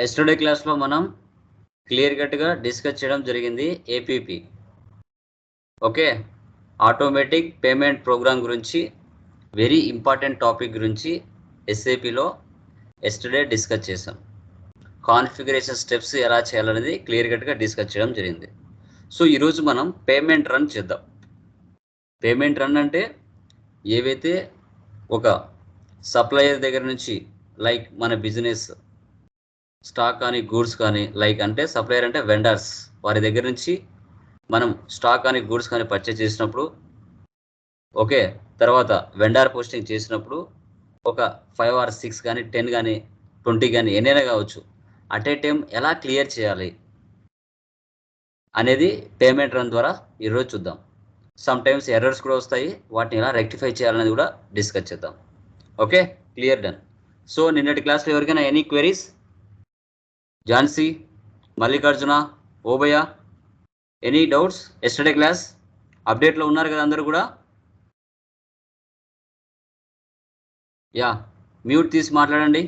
Yesterday క్లాస్లో మనం clear కట్గా డిస్కస్ చేయడం జరిగింది APP. Okay, automatic payment program గురించి వెరీ ఇంపార్టెంట్ టాపిక్ గురించి ఎస్ఏపిలో ఎస్టర్డే డిస్కస్ చేసాం. కాన్ఫిగరేషన్ స్టెప్స్ ఎలా చేయాలనేది క్లియర్ కట్గా డిస్కస్ చేయడం జరిగింది. సో ఈరోజు మనం పేమెంట్ రన్ చేద్దాం. పేమెంట్ రన్ అంటే ఏవైతే ఒక సప్లయర్ దగ్గర నుంచి లైక్ మన బిజినెస్ స్టాక్ కానీ గూడ్స్ కానీ లైక్ అంటే సప్లయర్ అంటే వెండర్స్, వారి దగ్గర నుంచి మనం స్టాక్ కానీ గూడ్స్ కానీ పర్చేజ్ చేసినప్పుడు, ఓకే, తర్వాత వెండర్ పోస్టింగ్ చేసినప్పుడు ఒక 5 or 6 కానీ 10 కానీ 20 కానీ ఎన్నైనా కావచ్చు, అట్ ఏ టైం ఎలా క్లియర్ చేయాలి అనేది పేమెంట్ రన్ ద్వారా ఈరోజు చూద్దాం. సమ్ టైమ్స్ ఎర్రర్స్ కూడా వస్తాయి, వాటిని ఎలా రెక్టిఫై చేయాలనేది కూడా డిస్కస్ చేద్దాం. Okay, clear, done. సో నిన్నటి క్లాస్లో ఎవరికైనా any queries? Jhansi, Mallikarjuna, Obayya, any doubts? Yesterday class అప్డేట్లో ఉన్నారు కదా అందరూ కూడా? యా, మ్యూట్ తీసి మాట్లాడండి.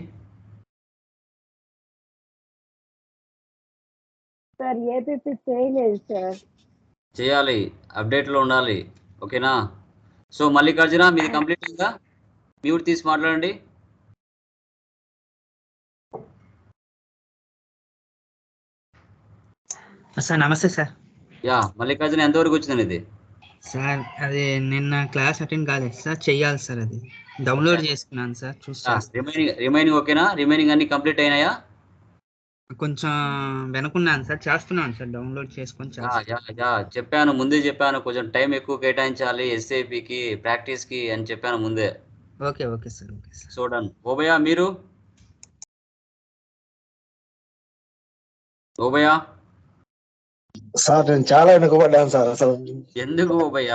సార్ ఏపీపీ చేయలేదు సార్. చేయాలి, అప్డేట్లో ఉండాలి. ఓకేనా? సో మల్లికార్జున మీది కంప్లీట్ అయిందా? మ్యూట్ తీసి మాట్లాడండి. సార్ నమస్తే సార్. యా, మల్లికార్జున ఎంతవరకు వచ్చింది ఇది? సార్ అది నిన్న క్లాస్ అటెండ్ కాలేదు సార్, చెయ్యాలి సార్. అది డౌన్లోడ్ చేసుకున్నాను సార్, రిమైనింగ్ ఓకేనా? రిమైనింగ్ అన్ని కంప్లీట్ అయినాయా? కొంచెం వెనుకున్నాను సార్, చేస్తున్నాను సార్, డౌన్లోడ్ చేసుకొని చెప్పాను, ముందే చెప్పాను, కొంచెం టైం ఎక్కువ కేటాయించాలి ఎస్ఏపికి ప్రాక్టీస్కి అని చెప్పాను ముందే. Okay okay sir, okay sir. So done. Obaiah మీరు? ఓబయ్య సార్ నేను చాలా వెనుకబడ్డాను సార్. అసలు ఎందుకు ఓబయ్య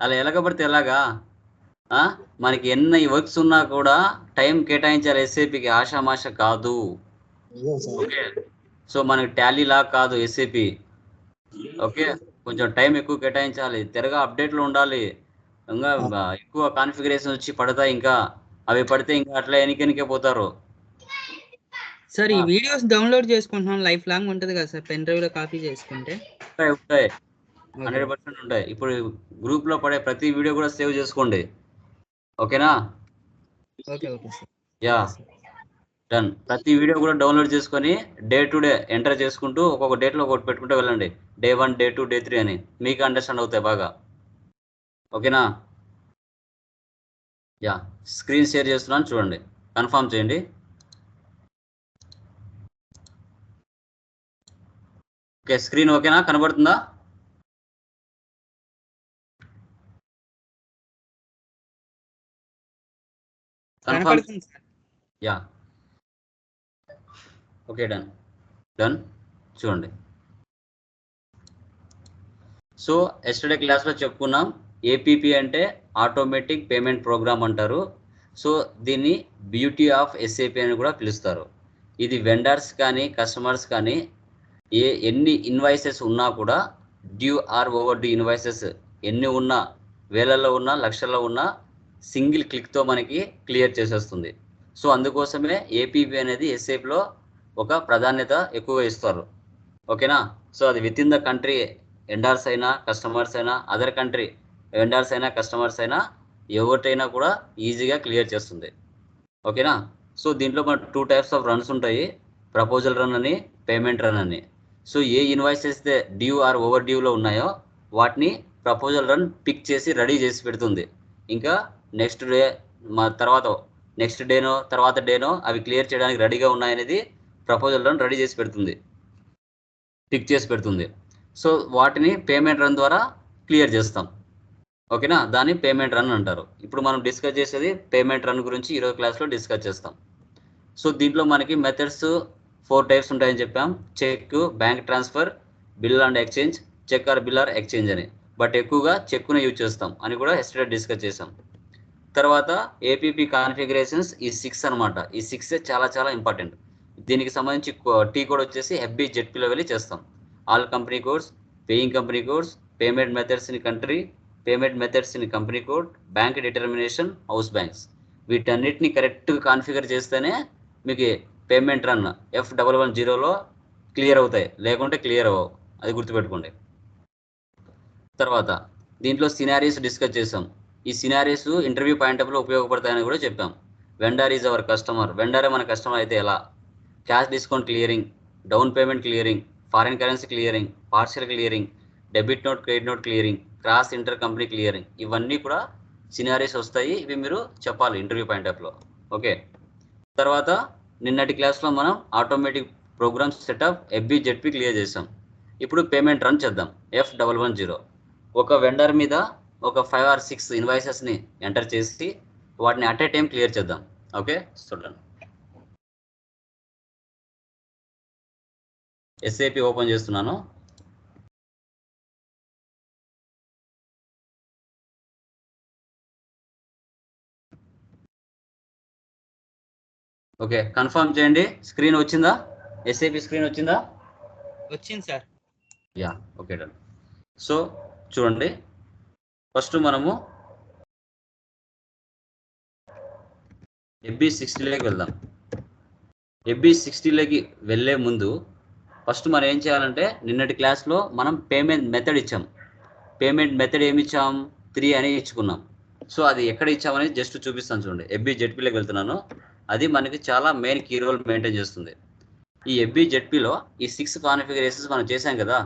అలా ఎలగబడితే ఎలాగా? మనకి ఎన్ని వర్క్స్ ఉన్నా కూడా టైం కేటాయించాలి ఎస్ఏపికి, ఆషామాష కాదు. ఓకే, సో మనకి టాలీ లా కాదు ఎస్ఏపి. ఓకే, కొంచెం టైం ఎక్కువ కేటాయించాలి, తిరగా అప్డేట్లో ఉండాలి. ఇంకా ఎక్కువ కాన్ఫిగరేషన్ వచ్చి పడతాయి, ఇంకా అవి పడితే ఇంకా అట్లా ఎనికెనికే పోతారు సార్. ఈ వీడియోస్ డౌన్లోడ్ చేసుకుంటున్నాం, లైఫ్ లాంగ్ ఉంటుంది కదా సార్, పెన్ డ్రైవ్ లో కాపీ చేసుకుంటే? ఉంటాయి 100% ఉంటాయి. ఇప్పుడు గ్రూప్ లో పడే ప్రతి వీడియో కూడా సేవ్ చేసుకోండి, ఓకేనా? Okay okay sir. Yeah, done. ప్రతి వీడియో కూడా డౌన్లోడ్ చేసుకొని డే టు డే ఎంటర్ చేసుకుంటూ ఒక్కొక్క డేట్లో ఒకటి పెట్టుకుంటూ వెళ్ళండి. Day 1, Day 2, Day 3 అని మీకు అండర్స్టాండ్ అవుతాయి బాగా, ఓకేనా? యా, స్క్రీన్ షేర్ చేస్తున్నాను, చూడండి, కన్ఫర్మ్ చేయండి. ఓకే, స్క్రీన్ ఓకేనా? కనబడుతుందా? Confirm. Yeah, okay, done done. చూడండి, సో ఎస్టర్డే క్లాస్లో చెప్పుకున్నాం ఏపీపీ అంటే ఆటోమేటిక్ పేమెంట్ ప్రోగ్రామ్ అంటారు. సో దీన్ని బ్యూటీ ఆఫ్ ఎస్ఏపీ అని కూడా పిలుస్తారు. ఇది వెండర్స్ కానీ కస్టమర్స్ కానీ ఎన్ని ఇన్వాయిసెస్ ఉన్నా కూడా, due are over due invoices ఎన్ని ఉన్నా, వేలల్లో ఉన్నా లక్షల్లో ఉన్నా, సింగిల్ క్లిక్తో మనకి క్లియర్ చేసేస్తుంది. సో అందుకోసమే ఏపీపీ అనేది ఎస్ఏపీలో ఒక ప్రాధాన్యత ఎక్కువగా ఇస్తారు, ఓకేనా? సో అది with in the country vendors అయినా కస్టమర్స్ అయినా, అదర్ కంట్రీ వెండర్స్ అయినా కస్టమర్స్ అయినా, ఎవరిటైనా కూడా ఈజీగా క్లియర్ చేస్తుంది, ఓకేనా? సో దీంట్లో మన 2 types ఆఫ్ రన్స్ ఉంటాయి, ప్రపోజల్ రన్ అని, పేమెంట్ రన్ అని. సో ఏ ఇన్వాయిసెస్ అయితే డ్యూ ఆర్ ఓవర్ డ్యూలో ఉన్నాయో వాటిని ప్రపోజల్ రన్ పిక్ చేసి రెడీ చేసి పెడుతుంది. ఇంకా నెక్స్ట్ డే నెక్స్ట్ డేనో తర్వాత డేనో అవి క్లియర్ చేయడానికి రెడీగా ఉన్నాయనేది ప్రపోజల్ రన్ రెడీ చేసి పెడుతుంది, పిక్ చేసి పెడుతుంది. సో వాటిని పేమెంట్ రన్ ద్వారా క్లియర్ చేస్తాం, ఓకేనా? దాన్ని పేమెంట్ రన్ అంటారు. ఇప్పుడు మనం డిస్కస్ చేసేది పేమెంట్ రన్ గురించి ఈరోజు క్లాస్లో డిస్కస్ చేస్తాం. సో దీంట్లో మనకి మెథడ్స్ 4 types ఉంటాయని చెప్పాం. Cheque, bank transfer, bill and exchange, cheque or bill or exchange అని. బట్ ఎక్కువగా చెక్ను యూజ్ చేస్తాం అని కూడా ఎస్టర్డే డిస్కస్ చేసాం. తర్వాత ఏపీపీ కాన్ఫిగరేషన్స్ ఈ 6 అనమాట. ఈ 6 చాలా చాలా ఇంపార్టెంట్. దీనికి సంబంధించి టీ కోడ్ వచ్చేసి FBZPలో వెళ్ళి చేస్తాం. All company codes, paying company codes, payment methods in country, payment methods in company code, bank determination, house banks, వీటన్నిటిని కరెక్ట్గా కాన్ఫిగర్ చేస్తేనే మీకు పేమెంట్ రన్ F110లో క్లియర్ అవుతాయి, లేకుంటే క్లియర్ అవ్వవు, అది గుర్తుపెట్టుకోండి. తర్వాత దీంట్లో సినారీస్ డిస్కస్ చేసాం. ఈ సినారీస్ ఇంటర్వ్యూ పాయింట్ ఆఫ్ లో ఉపయోగపడతాయని కూడా చెప్పాం. వెండర్ ఈజ్ అవర్ కస్టమర్, వెండరే మన కస్టమర్ అయితే ఎలా, cash discount clearing, down payment clearing, foreign currency clearing, partial clearing, debit note credit note clearing, cross inter company clearing, ఇవన్నీ కూడా సినారీస్ వస్తాయి. ఇవి మీరు చెప్పాలి ఇంటర్వ్యూ పాయింట్ ఆఫ్ లో. ఓకే. తర్వాత నిన్నటి క్లాస్లో మనం automatic program setup FBZP clear చేసాం. ఇప్పుడు పేమెంట్ రన్ చేద్దాం. F110 ఒక వెండర్ మీద ఒక 5 or 6 ఇన్వాయిసెస్ని ఎంటర్ చేసి వాటిని అట్ ఏ టైం క్లియర్ చేద్దాం. ఓకే, చూడండి. SAP ఓపెన్ చేస్తున్నాను. ఓకే, కన్ఫర్మ్ చేయండి. స్క్రీన్ వచ్చిందా? SAP స్క్రీన్ వచ్చిందా? వచ్చింది sir. Yeah, okay done. So చూడండి, ఫస్ట్ మనము FB60లోకి వెళ్దాం. FB60లోకి వెళ్ళే ముందు ఫస్ట్ మనం ఏం చేయాలంటే, నిన్నటి క్లాస్లో మనం పేమెంట్ మెథడ్ ఇచ్చాం. పేమెంట్ మెథడ్ ఏమి ఇచ్చాం? 3 అని ఇచ్చుకున్నాం. సో అది ఎక్కడ ఇచ్చామనేది జస్ట్ చూపిస్తాను చూడండి. FBZPలోకి వెళ్తున్నాను. అది మనకి చాలా మెయిన్ కీ రోల్ మెయింటైన్ చేస్తుంది. ఈ FBZPలో ఈ 6 కాన్ఫిగరేషన్స్ మనం చేసాం కదా,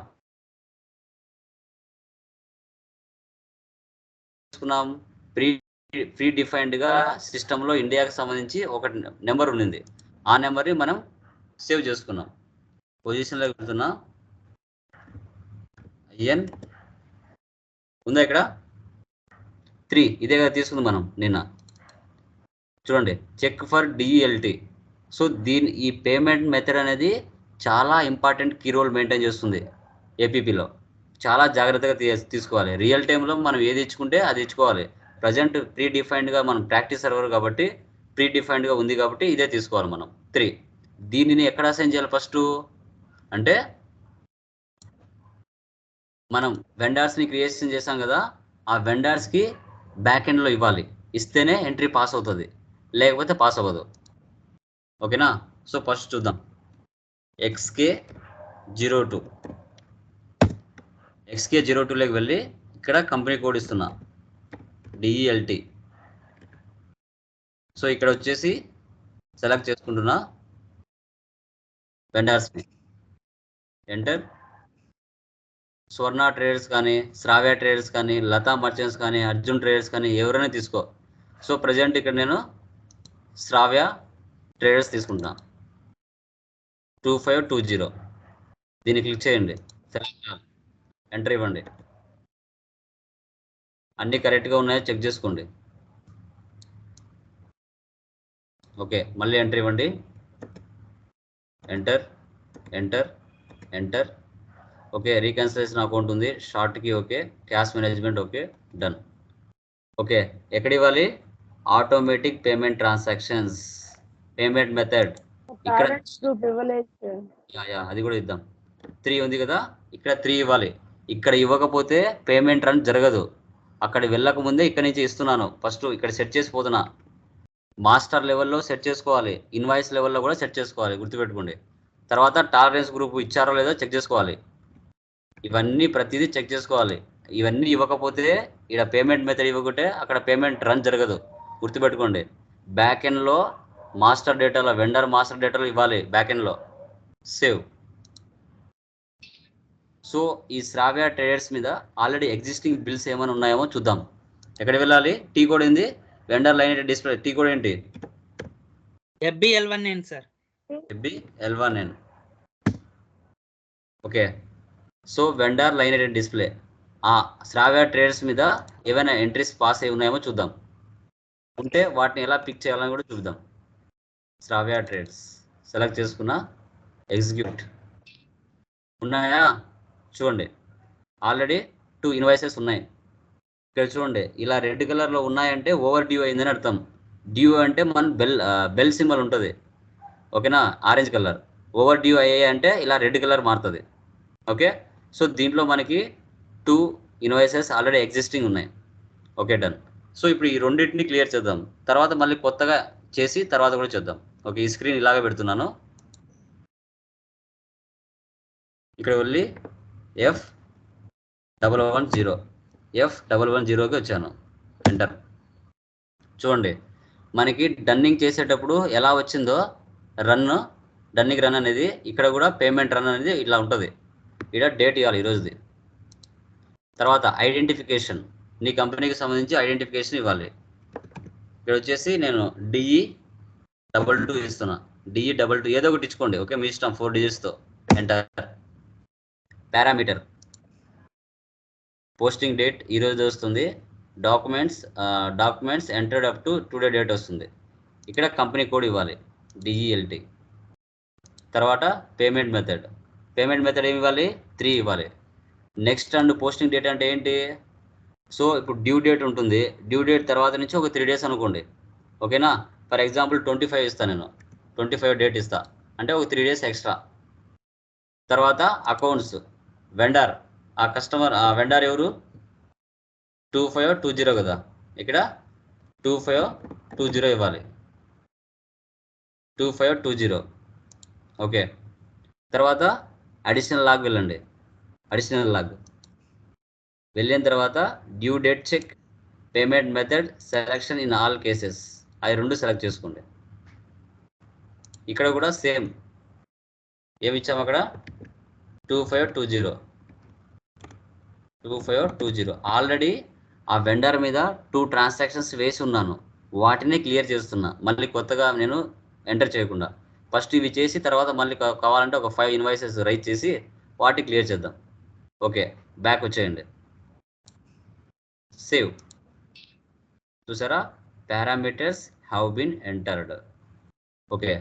ప్రీ డిఫైన్డ్గా సిస్టంలో ఇండియాకి సంబంధించి ఒక నెంబర్ ఉండింది. ఆ నెంబర్ని మనం సేవ్ చేసుకున్నాం. పొజిషన్లోకి వెళ్తున్నా. ఎన్ ఉందా ఇక్కడ? 3 ఇదే కదా తీసుకుంది మనం నిన్న. చూడండి, చెక్ ఫర్ DELT. సో ఈ పేమెంట్ మెథడ్ అనేది చాలా ఇంపార్టెంట్ కీ రోల్ మెయింటైన్ చేస్తుంది APPలో. చాలా జాగ్రత్తగా తీసుకోవాలి. రియల్ టైంలో మనం ఏది ఇచ్చుకుంటే అది ఇచ్చుకోవాలి. ప్రజెంట్ ప్రీ డిఫైన్డ్గా మనం ప్రాక్టీస్ సర్వర్ కాబట్టి ప్రీ డిఫైన్డ్గా ఉంది కాబట్టి ఇదే తీసుకోవాలి మనం. 3 దీనిని ఎక్కడ అసైన్ చేయాలి ఫస్ట్ అంటే, మనం వెండర్స్ని క్రియేషన్ చేసాం కదా, ఆ వెండర్స్కి బ్యాక్ ఎండ్లో ఇవ్వాలి. ఇస్తేనే ఎంట్రీ పాస్ అవుతుంది, లేకపోతే పాస్ అవ్వదు. ఓకేనా? సో ఫస్ట్ చూద్దాం. XK02లోకి వెళ్ళి ఇక్కడ కంపెనీ కోడ్ ఇస్తున్నా, DELT. సో ఇక్కడ వచ్చేసి సెలెక్ట్ చేసుకుంటున్నా వెండర్స్ని. ఎంటర్. స్వర్ణ ట్రేడర్స్ కానీ, శ్రావ్య ట్రేడర్స్ కానీ, లతా మర్చెంట్స్ కానీ, అర్జున్ ట్రేడర్స్ కానీ ఎవరైనా తీసుకో. సో ప్రజెంట్ ఇక్కడ నేను శ్రావ్య ట్రేడర్స్ తీసుకుంటున్నా. 2520 దీన్ని క్లిక్ చేయండి. ఎంటర్ ఇవ్వండి. అన్నీ కరెక్ట్గా ఉన్నాయో చెక్ చేసుకోండి. ఓకే, మళ్ళీ ఎంటర్ ఇవ్వండి. Enter enter enter. Okay, reconciliation account ఉంది, షార్ట్కి okay, cash management okay, done. Okay, ఎక్కడ ఇవ్వాలి? Automatic payment transactions payment method ఇక్కడ అది కూడా ఇద్దాం. 3 ఉంది కదా, ఇక్కడ 3 ఇవ్వాలి. ఇక్కడ ఇవ్వకపోతే పేమెంట్ రన్ జరగదు. అక్కడ వెళ్ళక ముందే ఇక్కడ నుంచి ఇస్తున్నాను. ఫస్ట్ ఇక్కడ సెట్ చేసిపోతున్నా. మాస్టర్ లెవెల్లో సెట్ చేసుకోవాలి, ఇన్వాయిస్ లెవెల్లో కూడా సెట్ చేసుకోవాలి, గుర్తుపెట్టుకోండి. తర్వాత టాలరెన్స్ గ్రూప్ ఇచ్చారో లేదో చెక్ చేసుకోవాలి. ఇవన్నీ ప్రతిదీ చెక్ చేసుకోవాలి. ఇవన్నీ ఇవ్వకపోతే ఇక్కడ పేమెంట్ మెథడ్ ఇవ్వకుంటే అక్కడ పేమెంట్ రన్ జరగదు, గుర్తుపెట్టుకోండి. బ్యాక్ ఎండ్లో మాస్టర్ డేటాలో వెండర్ మాస్టర్ డేటాలో ఇవ్వాలి, బ్యాక్ ఎండ్లో సేవ్. సో ఈ శ్రావ్య ట్రేడర్స్ మీద ఆల్రెడీ ఎగ్జిస్టింగ్ బిల్స్ ఏమైనా ఉన్నాయేమో చూద్దాం. ఎక్కడ వెళ్ళాలి? టీ కోడ్ ఏంది? Vendor line display. T code ఏంటి? FBL1N sir. FBL1N. Okay, so vendor line display. ఆ శ్రావ్య ట్రేడర్స్ మీద ఏమైనా ఎంట్రీస్ పాస్ అయి ఉన్నాయేమో చూద్దాం. ఉంటే వాటిని ఎలా పిక్ చేయాలని కూడా చూద్దాం. శ్రావ్య ట్రేడర్స్ సెలెక్ట్ చేసుకున్నా, ఎగ్జిక్యూట్. ఉన్నాయా చూడండి. ఆల్రెడీ 2 ఇన్వాయిసెస్ ఉన్నాయి. ఇక్కడ చూడండి, ఇలా రెడ్ కలర్లో ఉన్నాయంటే ఓవర్ డ్యూ అయిందని అర్థం. డ్యూ అంటే మన బెల్ సింబల్ ఉంటుంది, ఓకేనా, ఆరెంజ్ కలర్. ఓవర్ డ్యూ అయ్యాయి అంటే ఇలా రెడ్ కలర్ మారుతుంది. ఓకే, సో దీంట్లో మనకి 2 ఇన్వాయిసెస్ ఆల్రెడీ ఎగ్జిస్టింగ్ ఉన్నాయి. Okay, done. సో ఇప్పుడు ఈ రెండింటిని క్లియర్ చేద్దాం. తర్వాత మళ్ళీ కొత్తగా చేసి తర్వాత కూడా చేద్దాం. ఓకే, ఈ స్క్రీన్ ఇలాగే పెడుతున్నాను. ఇక్కడ వెళ్ళి F110కి వచ్చాను. ఎంటర్. చూడండి, మనకి డన్నింగ్ చేసేటప్పుడు ఎలా వచ్చిందో డన్నింగ్ రన్ అనేది, ఇక్కడ కూడా పేమెంట్ రన్ అనేది ఇట్లా ఉంటుంది. ఇక్కడ డేట్ ఇవ్వాలి ఈరోజుది. తర్వాత ఐడెంటిఫికేషన్, నీ కంపెనీకి సంబంధించి ఐడెంటిఫికేషన్ ఇవ్వాలి. ఇక్కడ వచ్చేసి నేను DE22 ఇస్తున్నా. DE22 ఏదో ఒకటి ఇచ్చుకోండి, ఓకే, మీ ఇష్టం. 4 డిజిట్స్తో. ఎంటర్. పారామీటర్, పోస్టింగ్ డేట్ ఈరోజు వస్తుంది. Documents entered up to today date వస్తుంది. ఇక్కడ కంపెనీ కోడ్ ఇవ్వాలి, DELT. తర్వాత పేమెంట్ మెథడ్ ఏమి ఇవ్వాలి? 3 ఇవ్వాలి. నెక్స్ట్ అండ్ పోస్టింగ్ డేట్ అంటే ఏంటి? సో ఇప్పుడు డ్యూ డేట్ ఉంటుంది. డ్యూ డేట్ తర్వాత నుంచి ఒక 3 డేస్ అనుకోండి, ఓకేనా? ఫర్ ఎగ్జాంపుల్ 25 ఇస్తాను నేను, 25 డేట్ ఇస్తా అంటే ఒక 3 డేస్ ఎక్స్ట్రా. తర్వాత అకౌంట్స్, వెండర్, ఆ కస్టమర్, ఆ వెండర్ ఎవరు? 2520 కదా, ఇక్కడ 2520 ఇవ్వాలి. 2520, ఓకే. తర్వాత అడిషనల్ లాగ్ వెళ్ళండి. అడిషనల్ లాగ్ వెళ్ళిన తర్వాత due date check, payment method selection in all cases, అవి 2 సెలెక్ట్ చేసుకోండి. ఇక్కడ కూడా సేమ్ ఏమి ఇచ్చాము అక్కడ? 2520. ఆల్రెడీ ఆ వెండర్ మీద 2 ట్రాన్సాక్షన్స్ వేసి ఉన్నాను, వాటిని క్లియర్ చేస్తున్నా. మళ్ళీ కొత్తగా నేను ఎంటర్ చేయకుండా ఫస్ట్ ఇవి చేసి తర్వాత మళ్ళీ కావాలంటే ఒక 5 ఇన్వాయిసెస్ రైట్ చేసి వాటి క్లియర్ చేద్దాం. ఓకే, బ్యాక్ వచ్చేయండి. సేవ్. చూసారా, parameters have been entered. Okay,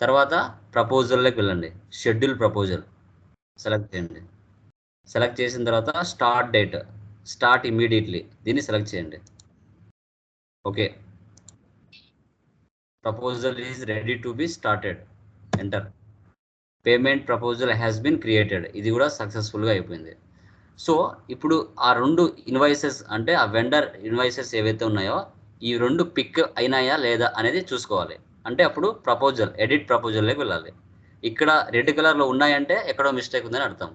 తర్వాత ప్రపోజల్లోకి వెళ్ళండి. షెడ్యూల్ ప్రపోజల్ సెలెక్ట్ చేయండి. సెలెక్ట్ చేసిన తర్వాత స్టార్ట్ డేట్, స్టార్ట్ ఇమ్మీడియట్లీ, దీన్ని సెలెక్ట్ చేయండి. Okay, proposal is ready to be started. Enter. Payment proposal has been created, ఇది కూడా సక్సెస్ఫుల్గా అయిపోయింది. సో ఇప్పుడు ఆ 2 ఇన్వాయిసెస్ అంటే ఆ వెండర్ ఇన్వాయిసెస్ ఏవైతే ఉన్నాయో ఈ 2 పిక్ అయినాయా లేదా అనేది చూసుకోవాలి. అంటే అప్పుడు ఎడిట్ ప్రపోజల్లోకి వెళ్ళాలి. ఇక్కడ రెడ్ కలర్లో ఉన్నాయంటే ఎక్కడో మిస్టేక్ ఉందని అర్థం.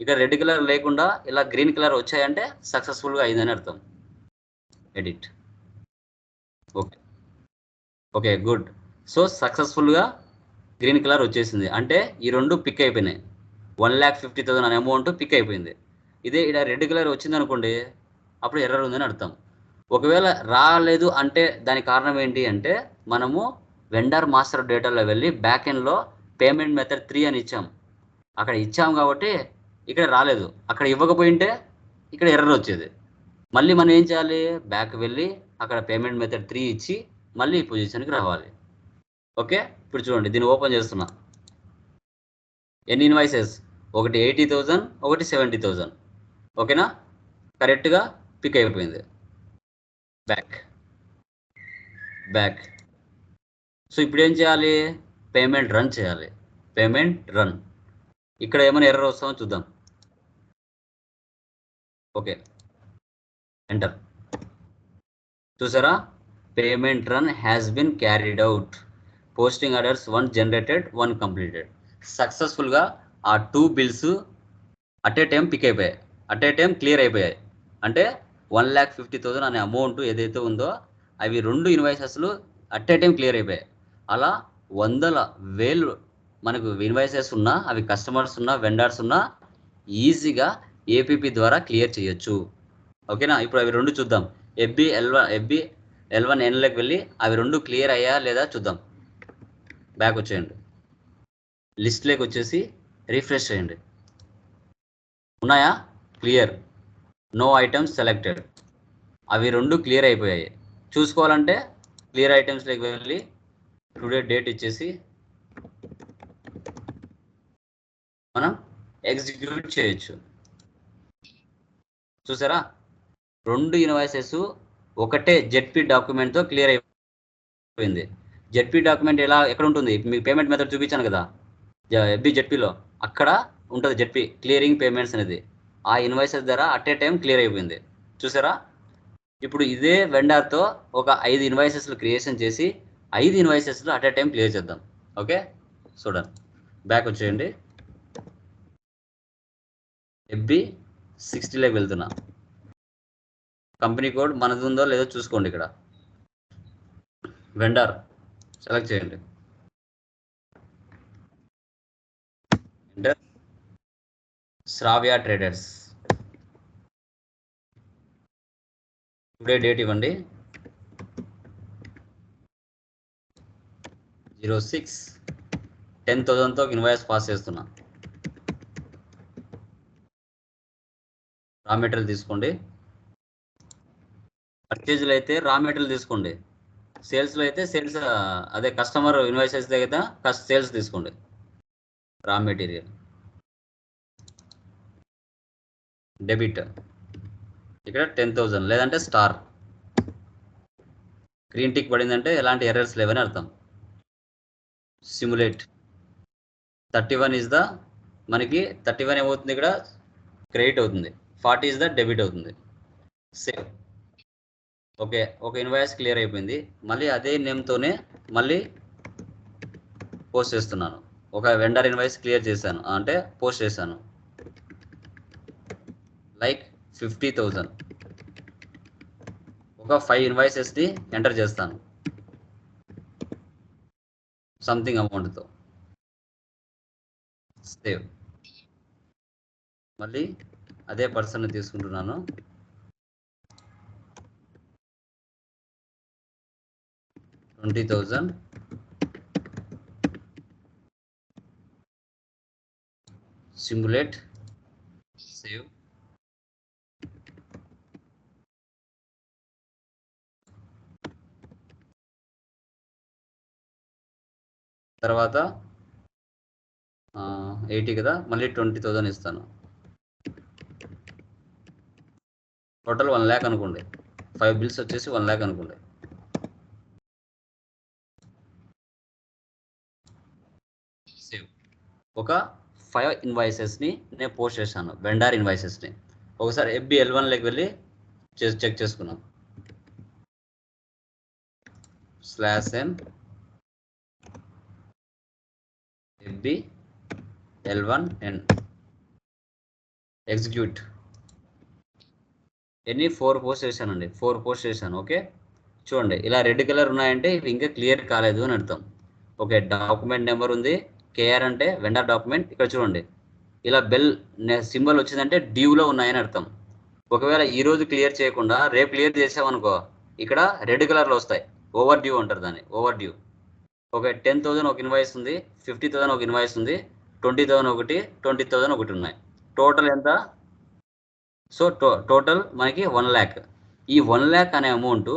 ఇక్కడ రెడ్ కలర్ లేకుండా ఇలా గ్రీన్ కలర్ వచ్చాయంటే సక్సెస్ఫుల్గా అయిందని అర్థం. Edit. Okay, okay, good. So సక్సెస్ఫుల్గా గ్రీన్ కలర్ వచ్చేసింది, అంటే ఈ 2 పిక్ అయిపోయినాయి. 1,50,000 అనే అమౌంట్ పిక్ అయిపోయింది. ఇదే ఇక్కడ రెడ్ కలర్ వచ్చింది అనుకోండి, అప్పుడు ఎర్రర్ ఉందని అర్థం. ఒకవేళ రాలేదు అంటే దానికి కారణం ఏంటి అంటే, మనము వెండర్ మాస్టర్ డేటాలో వెళ్ళి బ్యాక్ ఎండ్లో పేమెంట్ మెథడ్ 3 అని ఇచ్చాం. అక్కడ ఇచ్చాం కాబట్టి ఇక్కడ రాలేదు. అక్కడ ఇవ్వకపోయింటే ఇక్కడ ఎర్రర్ వచ్చేది. మళ్ళీ మనం ఏం చేయాలి? బ్యాక్ వెళ్ళి అక్కడ పేమెంట్ మెథడ్ 3 ఇచ్చి మళ్ళీ ఈ పొజిషన్కి రావాలి. ఓకే, ఇప్పుడు చూడండి, దీన్ని ఓపెన్ చేస్తున్నా. ఎన్ని ఇన్వాయిసెస్? ఒకటి 80,000, ఒకటి 70,000. ఓకేనా? కరెక్ట్గా పిక్ అయిపోయింది. బ్యాక్. సో ఇప్పుడు ఏం చేయాలి? పేమెంట్ రన్ చేయాలి. Payment run. ఇక్కడ ఏమైనా ఎర్రర్ వస్తుందో చూద్దాం. Okay, enter. చూసారా, payment run has been carried out. Posting orders 1 generated, 1 completed. సక్సెస్ఫుల్గా ఆ 2 bills at a time pick అయిపోయాయి, అట్ ఏ టైం క్లియర్ అయిపోయాయి. అంటే 1,50,000 అనే అమౌంట్ ఏదైతే ఉందో అవి 2 ఇన్వాయిసెస్లు అట్ ఏ టైం క్లియర్ అయిపోయాయి. అలా 100,000 మనకు ఇన్వాయిసెస్ ఉన్నా, అవి కస్టమర్స్ ఉన్నా, వెండర్స్ ఉన్నా ఈజీగా ఏపీపీ ద్వారా క్లియర్ చేయొచ్చు. ఓకేనా? ఇప్పుడు అవి 2 చూద్దాం. FB11Nలోకి వెళ్ళి అవి 2 క్లియర్ అయ్యా లేదా చూద్దాం. బ్యాక్ వచ్చేయండి. లిస్ట్లోకి వచ్చేసి రిఫ్రెష్ చేయండి. ఉన్నాయా? క్లియర్. No items selected. అవి 2 క్లియర్ అయిపోయాయి. చూసుకోవాలంటే క్లియర్ ఐటమ్స్లోకి వెళ్ళి టుడే డేట్ ఇచ్చేసి మనం ఎగ్జిక్యూట్ చేయొచ్చు. చూసారా, 2 ఇన్వాయిసెస్ ఒకటే జెడ్పీ డాక్యుమెంట్తో క్లియర్ అయిపోయింది. జెడ్పీ డాక్యుమెంట్ ఎక్కడ ఉంటుంది? మీకు పేమెంట్ మెథడ్ చూపించాను కదా, FB జెడ్పీలో, అక్కడ ఉంటుంది జెడ్పీ క్లియరింగ్ పేమెంట్స్ అనేది. ఆ ఇన్వాయిసెస్ ద్వారా అట్ ఏ టైం క్లియర్ అయిపోయింది. చూసారా, ఇప్పుడు ఇదే వెండర్తో ఒక 5 ఇన్వాయిసెస్లు క్రియేషన్ చేసి 5 ఇన్వాయిసెస్లో అట్ ఏ టైం క్లియర్ చేద్దాం. ఓకే, చూడండి, బ్యాక్ వచ్చేయండి. FB 60లోకి వెళ్తున్నా. కంపెనీ కోడ్ మనది ఉందో లేదో చూసుకోండి. ఇక్కడ వెండర్ సెలెక్ట్ చేయండి. ఎంటర్. శ్రావ్య ట్రేడర్స్. టుడే డేట్ ఇవ్వండి 06/10,000తో ఇన్వాయిస్ పాస్ చేస్తున్నా. రా మెటీరియల్ తీసుకోండి. పర్చేజ్లో అయితే రా మెటీరియల్ తీసుకోండి. సేల్స్లో అయితే సేల్స్, అదే కస్టమర్ ఇన్వాయిసెస్ దగ్గర సేల్స్ తీసుకోండి. రా మెటీరియల్ డెబిట్, ఇక్కడ 10,000 లేదంటే స్టార్. గ్రీన్ టిక్ పడిందంటే ఎలాంటి ఎర్రర్స్ లేవని అర్థం. సిమ్యులేట్ 31 ఇస్ ద, మనకి 31 ఏమవుతుంది ఇక్కడ క్రెడిట్ అవుతుంది, 40 ఇస్ ద డెబిట్ అవుతుంది. సేవ్. ఓకే, ఒక ఇన్వాయిస్ క్లియర్ అయిపోయింది. మళ్ళీ అదే నేమ్తోనే మళ్ళీ పోస్ట్ చేస్తున్నాను. ఒక వెండర్ ఇన్వాయిస్ క్లియర్ చేశాను, అంటే పోస్ట్ చేశాను. లైక్ 50,000. ఒక 5 ఇన్వాయిసెస్ని ఎంటర్ చేస్తాను సంథింగ్ అమౌంట్తో. సేవ్. మళ్ళీ అదే పర్సన్ తీసుకుంటున్నాను. 20,000. సిమ్యులేట్. సేవ్. తర్వాత 80 కదా, మళ్ళీ 20,000 ఇస్తాను. టోటల్ 1 lakh అనుకోండి. 5 బిల్స్ వచ్చేసి 1 lakh అనుకోండి. సేవ్. ఒక 5 ఇన్వాయిసెస్ని నేను పోస్ట్ చేశాను, వెండర్ ఇన్వాయిసెస్ని. ఒకసారి FB L1లోకి వెళ్ళి చెక్ చేసుకున్నాం. /n FB L1N execute. ఎన్ని 4 పోస్ట్ చేశానండి, 4 పోస్ట్ చేశాను. ఓకే, చూడండి, ఇలా రెడ్ కలర్ ఉన్నాయంటే ఇవి ఇంకా క్లియర్ కాలేదు అని అర్థం. ఓకే, డాక్యుమెంట్ నెంబర్ ఉంది, KR అంటే వెండర్ డాక్యుమెంట్. ఇక్కడ చూడండి, ఇలా బెల్ సింబల్ వచ్చిందంటే డ్యూలో ఉన్నాయని అర్థం. ఒకవేళ ఈరోజు క్లియర్ చేయకుండా రేపు క్లియర్ చేసామనుకో, ఇక్కడ రెడ్ కలర్లో వస్తాయి. ఓవర్ డ్యూ అంటారు దాన్ని, ఓవర్ డ్యూ. ఓకే, 10,000 ఒక ఇన్వాయిస్ ఉంది, 50,000 ఒక ఇన్వాయిస్ ఉంది, 20,000 ఒకటి, 20,000 ఒకటి ఉన్నాయి. టోటల్ ఎంత? సో టోటల్ మనకి 1 lakh. ఈ 1 lakh అనే అమౌంట్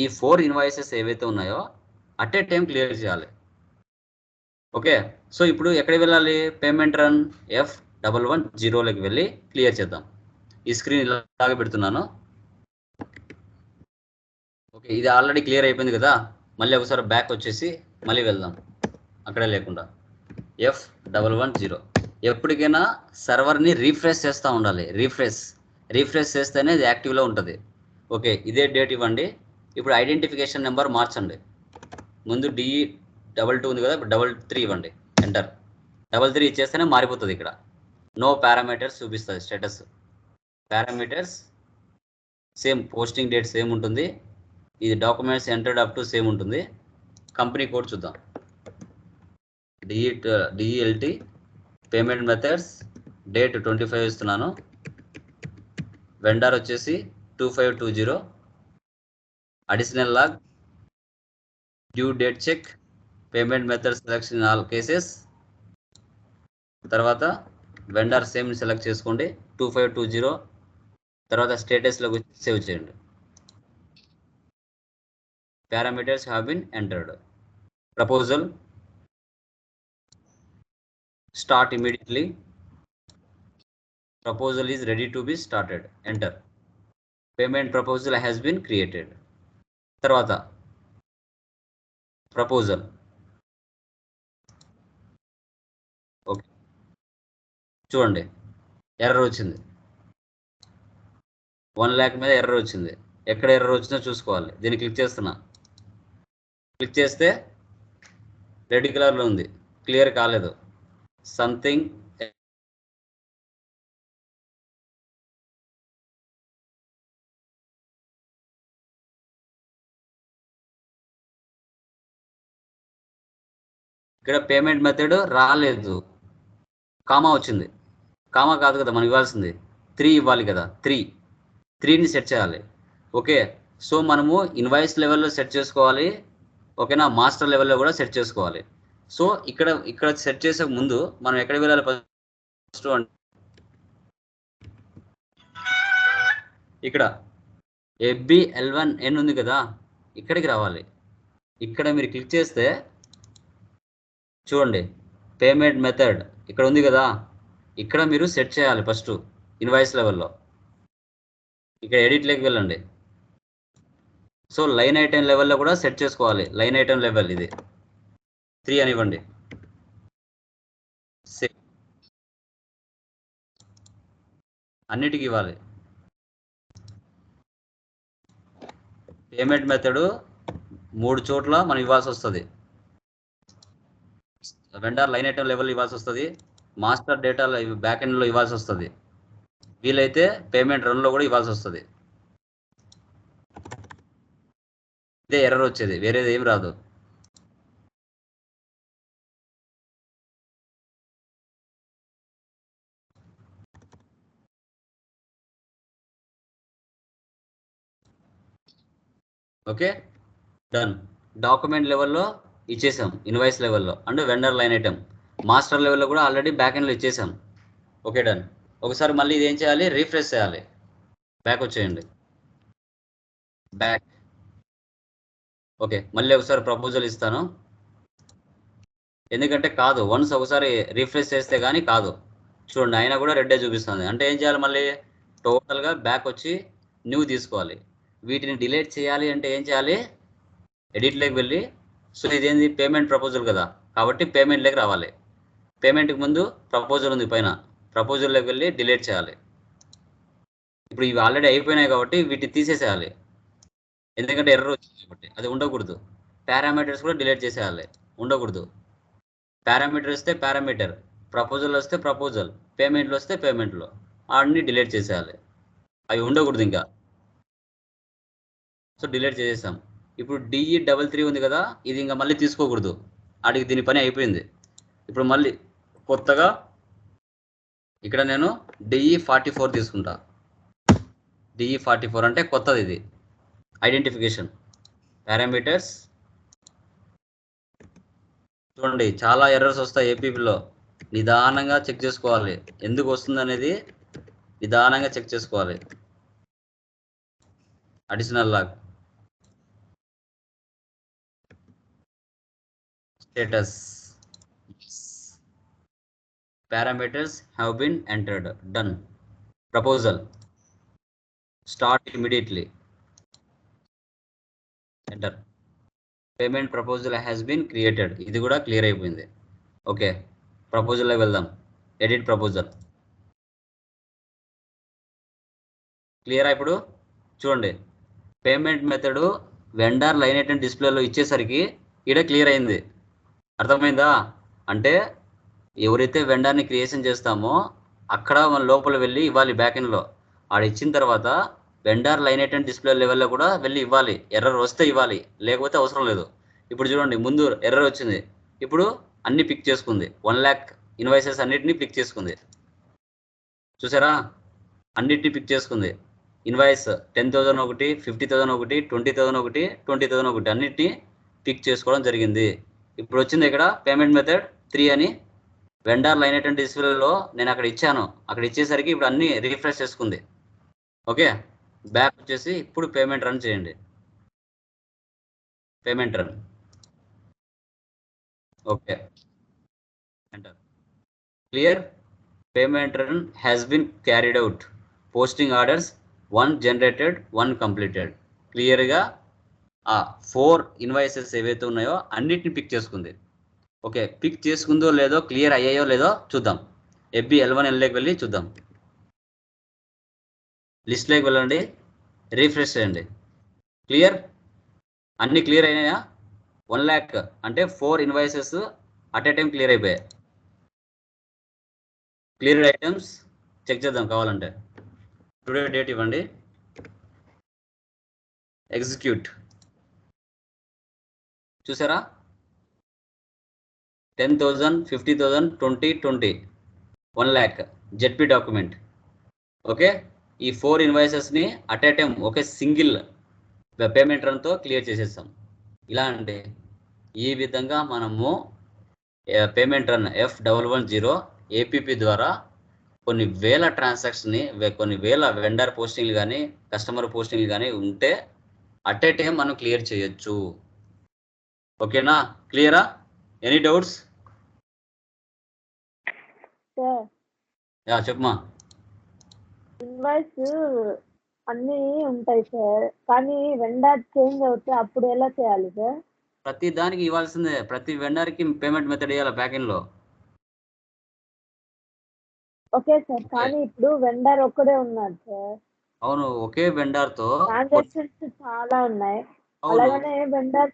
ఈ 4 ఇన్వాయిసెస్ ఏవైతే ఉన్నాయో అట్ ఏ టైం క్లియర్ చేయాలి. ఓకే, సో ఇప్పుడు ఎక్కడికి వెళ్ళాలి? పేమెంట్ రన్ F110లోకి వెళ్ళి క్లియర్ చేద్దాం. ఈ స్క్రీన్ ఇలాగే పెడుతున్నాను. ఓకే, ఇది ఆల్రెడీ క్లియర్ అయిపోయింది కదా. మళ్ళీ ఒకసారి బ్యాక్ వచ్చేసి మళ్ళీ వెళ్దాం, అక్కడే లేకుండా. F110. ఎప్పటికైనా సర్వర్ని రీఫ్రెష్ చేస్తూ ఉండాలి. రీఫ్రెష్ చేస్తేనే ఇది యాక్టివ్లో ఉంటుంది. ఓకే, ఇదే డేట్ ఇవ్వండి. ఇప్పుడు ఐడెంటిఫికేషన్ నెంబర్ మార్చండి. ముందు DE22 ఉంది కదా, ఇప్పుడు 33 ఇవ్వండి. ఎంటర్. 33 ఇచ్చేస్తేనే మారిపోతుంది. ఇక్కడ నో పారామీటర్స్ చూపిస్తుంది status. Parameters same, posting date same ఉంటుంది. ఇది documents entered up to same ఉంటుంది. కంపెనీ కోడ్ చూద్దాం. DELT. పేమెంట్ మెథడ్స్ డేట్ 25 ఇస్తున్నాను. వెండర్ వచ్చేసి 2520. Additional log due date check. Payment method selection in all cases. తర్వాత vendor same select చేసుకోండి 2520. తర్వాత స్టేటస్లోకి సేవ్ చేయండి. Parameters have been entered. Proposal start immediately. Proposal is ready to be started. Enter. Payment proposal has been created. Tarvata proposal. Okay, చూడండి, error వచ్చింది. 1 lakh మీద error వచ్చింది. ఎక్కడ ఎర్రర్ వచ్చిందో చూసుకోవాలి. దీన్ని క్లిక్ చేస్తున్నా. క్లిక్ చేస్తే రెడ్ కలర్లో ఉంది, క్లియర్ కాలేదు. సంథింగ్ ఇక్కడ పేమెంట్ మెథడ్ రాలేదు, కామా వచ్చింది. కామా కాదు కదా మనం ఇవ్వాల్సింది, 3 ఇవ్వాలి కదా. 3ని సెట్ చేయాలి. ఓకే, సో మనము ఇన్వాయిస్ లెవెల్లో సెట్ చేసుకోవాలి, ఓకేనా, మాస్టర్ లెవెల్లో కూడా సెట్ చేసుకోవాలి. సో ఇక్కడ సెట్ చేసే ముందు మనం ఎక్కడికి వెళ్ళాలి ఫస్ట్ అంటే ఇక్కడ FBL1N ఉంది కదా, ఇక్కడికి రావాలి. ఇక్కడ మీరు క్లిక్ చేస్తే చూడండి పేమెంట్ మెథడ్ ఇక్కడ ఉంది కదా, ఇక్కడ మీరు సెట్ చేయాలి ఫస్ట్ ఇన్వాయిస్ లెవెల్లో. ఇక్కడ ఎడిట్లోకి వెళ్ళండి. సో లైన్ ఐటెం లెవెల్లో కూడా సెట్ చేసుకోవాలి. లైన్ ఐటెం లెవెల్ ఇది 3 అనివ్వండి. అన్నిటికీ ఇవ్వాలి. పేమెంట్ మెథడ్ 3 చోట్ల మనం ఇవ్వాల్సి వస్తుంది. వెండర్ లైన్ ఐటెం లెవెల్ ఇవ్వాల్సి వస్తుంది, మాస్టర్ డేటా బ్యాక్ ఎండ్లో ఇవ్వాల్సి వస్తుంది, వీలైతే పేమెంట్ రన్లో కూడా ఇవ్వాల్సి వస్తుంది. ఇదే ఎర్రర్ వచ్చేది, వేరేది ఏం రాదు. Okay done. డాక్యుమెంట్ లెవెల్లో ఇచ్చేసాం, ఇన్వాయిస్ లెవెల్లో and vendor line item. Master లెవెల్లో కూడా ఆల్రెడీ బ్యాక్ ఎండ్లో ఇచ్చేసాం. Okay done. ఒకసారి మళ్ళీ ఇది ఏం చేయాలి, రీఫ్రెష్ చేయాలి. బ్యాక్ వచ్చేయండి, బ్యాక్. ఓకే, మళ్ళీ ఒకసారి ప్రపోజల్ ఇస్తాను, ఎందుకంటే కాదు, వన్స్ ఒకసారి రీఫ్రెష్ చేస్తే కానీ కాదు. చూడండి అయినా కూడా రెడ్డే చూపిస్తుంది. అంటే ఏం చేయాలి, మళ్ళీ టోటల్గా బ్యాక్ వచ్చి న్యూ తీసుకోవాలి. వీటిని డిలీట్ చేయాలి అంటే ఏం చేయాలి, ఎడిట్లోకి వెళ్ళి, సో ఇదేంది పేమెంట్ ప్రపోజల్ కదా, కాబట్టి పేమెంట్లోకి రావాలి. పేమెంట్కి ముందు ప్రపోజల్ ఉంది పైన, ప్రపోజల్లోకి వెళ్ళి డిలీట్ చేయాలి. ఇప్పుడు ఇవి ఆల్రెడీ అయిపోయినాయి కాబట్టి వీటిని తీసేసేయాలి, ఎందుకంటే ఎర్రర్ వచ్చింది కాబట్టి. అది ఉండకూడదు. పారామీటర్స్ కూడా డిలీట్ చేసేయాలి, ఉండకూడదు. పారామీటర్ వస్తే పారామీటర్, ప్రపోజల్ వస్తే ప్రపోజల్, పేమెంట్లు వస్తే పేమెంట్లో, అన్నీ డిలీట్ చేసేయాలి. అవి ఉండకూడదు ఇంకా. సో డిలీట్ చేసేసాం. ఇప్పుడు DE33 ఉంది కదా, ఇది ఇంకా మళ్ళీ తీసుకోకూడదు, అడిగి దీని పని అయిపోయింది. ఇప్పుడు మళ్ళీ కొత్తగా ఇక్కడ నేను DE44 తీసుకుంటా. DE44 అంటే కొత్తది, ఇది ఐడెంటిఫికేషన్. పారామీటర్స్ చూడండి చాలా ఎర్రర్స్ వస్తాయి ఏపీలో, నిదానంగా చెక్ చేసుకోవాలి. ఎందుకు వస్తుంది అనేది నిదానంగా చెక్ చేసుకోవాలి. Additional log status, parameters have been entered, done. Proposal start immediately, enter. Payment proposal has been created, ఇది కూడా క్లియర్ అయిపోయింది. ఓకే, ప్రపోజల్ లోకి వెళ్దాం. Edit proposal clear. ఇప్పుడు చూడండి payment method vendor line item డిస్ప్లేలో ఇచ్చేసరికి ఇక్కడ క్లియర్ అయింది. అర్థమైందా? అంటే ఎవరైతే వెండర్ని క్రియేషన్ చేస్తామో అక్కడ మన లోపల వెళ్ళి ఇవ్వాలి, బ్యాక్ ఎండ్లో. ఆడ ఇచ్చిన తర్వాత వెండర్ లైన్ ఐటెం డిస్ప్లే లెవెల్లో కూడా వెళ్ళి ఇవ్వాలి. ఎర్రర్ వస్తే ఇవ్వాలి, లేకపోతే అవసరం లేదు. ఇప్పుడు చూడండి ముందు ఎర్రర్ వచ్చింది, ఇప్పుడు అన్ని పిక్ చేసుకుంది. 1 lakh ఇన్వాయిసెస్ అన్నిటినీ పిక్ చేసుకుంది. చూసారా, అన్నిటినీ పిక్ చేసుకుంది. ఇన్వాయిస్ 10,000 ఒకటి, 50,000 ఒకటి, 20,000 ఒకటి, 20,000 ఒకటి, అన్నిటినీ పిక్ చేసుకోవడం జరిగింది. ఇప్పుడు వచ్చింది ఇక్కడ పేమెంట్ మెథడ్ 3 అని వెండర్ లైన్ ఐటెం డిస్ప్లేలో నేను అక్కడ ఇచ్చాను. అక్కడ ఇచ్చేసరికి ఇప్పుడు అన్ని రీఫ్రెష్ చేసుకుంది. ఓకే, బ్యాక్ వచ్చేసి ఇప్పుడు పేమెంట్ రన్ చేయండి. Payment run. Okay, enter. Clear. Payment run has been carried out. Posting orders 1 generated, 1 completed. క్లియర్గా ఆ 4 ఇన్వాయిసెస్ ఏవైతే ఉన్నాయో అన్నిటిని పిక్ చేసుకుంది. ఓకే, పిక్ చేసుకుందో లేదో, క్లియర్ అయ్యాయో లేదో చూద్దాం. FBL1Nలోకి వెళ్ళి చూద్దాం. లిస్ట్లోకి వెళ్ళండి, రీఫ్రెష్ చేయండి. క్లియర్, అన్ని క్లియర్ అయినాయా? 1 lakh అంటే 4 invoices at a time clear అయిపోయాయి. క్లియర్డ్ ఐటమ్స్ చెక్ చేద్దాం కావాలంటే. టుడే డేట్ ఇవ్వండి. ఎగ్జిక్యూట్ చూసారా, 10,000, 50,000, 20, 20, 1 lakh జెడ్పీ డాక్యుమెంట్. ఓకే, ఈ 4 ఇన్వాయిసెస్ని అట్ ఏ టైం ఒకే సింగిల్ పేమెంట్ రన్తో క్లియర్ చేసేస్తాం. ఇలా అంటే ఈ విధంగా మనము పేమెంట్ రన్ F110 ఏపీపీ ద్వారా కొన్ని వేల ట్రాన్సాక్షన్ని, కొన్ని వేల వెండర్ పోస్టింగ్లు కానీ కస్టమర్ పోస్టింగ్లు కానీ ఉంటే అట్ ఏ టైం మనం క్లియర్ చేయొచ్చు. ఓకేనా, క్లియరా? Any doubts? సార్ చెప్పమా. ఇన్వాయిస్ అన్నీ ఉంటాయి సార్, కానీ వెండర్ చేంజ్ అవుతే అప్పుడు ఎలా చేయాలి సార్? ప్రతి దానికి ఇవ్వాల్సిందే, ప్రతి వెండర్కి పేమెంట్ మెథడ్ ఇవ్వాలి బ్యాకెండ్లో. ఓకే సార్, కానీ ఇప్పుడు వెండర్ ఒక్కడే ఉన్నాడు సార్. అవును, ఒకే వెండర్తో ట్రాన్సాక్షన్స్ చాలా ఉన్నాయి. అలాగనే వెండర్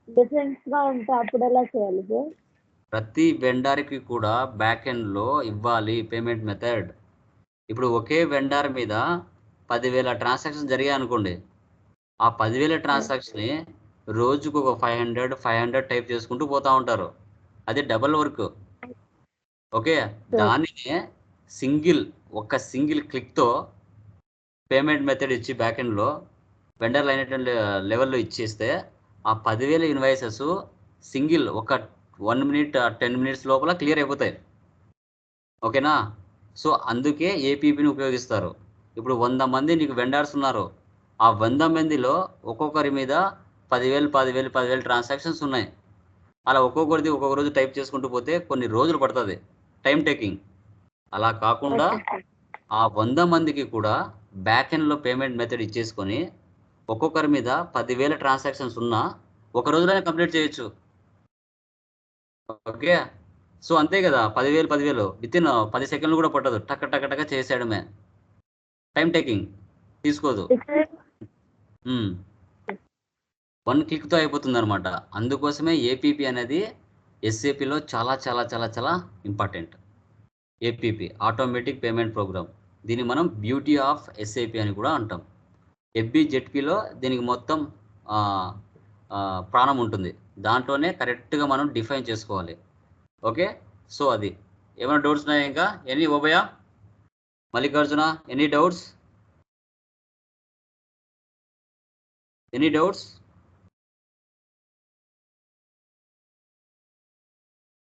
డిఫరెంట్ గా ఉంటే అప్పుడు ఎలా చేయాలి సార్? ప్రతి వెండర్కి కూడా బ్యాక్ ఎండ్లో ఇవ్వాలి పేమెంట్ మెథడ్. ఇప్పుడు ఒకే వెండర్ మీద 10,000 ట్రాన్సాక్షన్ జరిగాయి అనుకోండి. ఆ 10,000 ట్రాన్సాక్షన్ రోజుకు ఒక 500 టైప్ చేసుకుంటూ పోతూ ఉంటారు. అది డబల్ వర్క్. ఓకే, దానినే ఒక సింగిల్ క్లిక్తో పేమెంట్ మెథడ్ ఇచ్చి బ్యాక్ ఎండ్లో వెండర్లు అయినటువంటి లెవెల్లో ఇచ్చేస్తే ఆ 10,000 ఇన్వాయిసెస్ సింగిల్ ఒక 1 minute 10 minutes లోపల క్లియర్ అయిపోతాయి. ఓకేనా, సో అందుకే ఏపీపీని ఉపయోగిస్తారు. ఇప్పుడు 100 మంది నీకు వెండర్స్ ఉన్నారు. ఆ 100 మందిలో ఒక్కొక్కరి మీద 10,000 ట్రాన్సాక్షన్స్ ఉన్నాయి. అలా ఒక్కొక్కరిది ఒక్కొక్క రోజు టైప్ చేసుకుంటూ పోతే కొన్ని రోజులు పడుతుంది, టైం టేకింగ్. అలా కాకుండా ఆ 100 మందికి కూడా బ్యాక్ ఎండ్లో పేమెంట్ మెథడ్ ఇచ్చేసుకొని ఒక్కొక్కరి మీద 10,000 ట్రాన్సాక్షన్స్ ఉన్నా ఒక రోజులోనే కంప్లీట్ చేయొచ్చు. ఓకే, సో అంతే కదా, 10,000 విత్ ఇన్ 10 సెకండ్లు కూడా పట్టదు, టక్క టక్క టక్క చేసేయడమే. టైం టేకింగ్ తీసుకోదు, 1 క్లిక్తో అయిపోతుంది అనమాట. అందుకోసమే ఏపీపీ అనేది ఎస్ఏపిలో చాలా చాలా చాలా చాలా important. APP automatic payment program, దీన్ని మనం బ్యూటీ ఆఫ్ ఎస్ఏపీ అని కూడా అంటాం. ఎఫ్బి జెడ్పీలో దీనికి మొత్తం ప్రాణం ఉంటుంది. దాంట్లోనే కరెక్ట్గా మనం డిఫైన్ చేసుకోవాలి. ఓకే, సో అది. ఏమైనా డౌట్స్ ఉన్నాయా ఇంకా? Any Obaiah, Mallikarjuna, any doubts? Any doubts?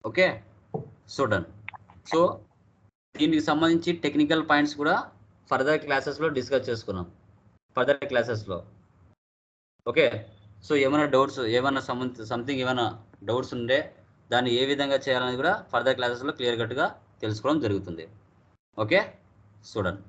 Okay, so done. So దీనికి సంబంధించి టెక్నికల్ పాయింట్స్ కూడా ఫర్దర్ క్లాసెస్లో డిస్కస్ చేసుకున్నాం, ఫర్దర్ క్లాసెస్లో. ఓకే, సో ఏమైనా డౌట్స్, ఏమైనా సంథింగ్ ఏమైనా డౌట్స్ ఉంటే దాన్ని ఏ విధంగా చేయాలని కూడా ఫర్దర్ క్లాసెస్లో క్లియర్ కట్గా తెలుసుకోవడం జరుగుతుంది. ఓకే, చూడండి.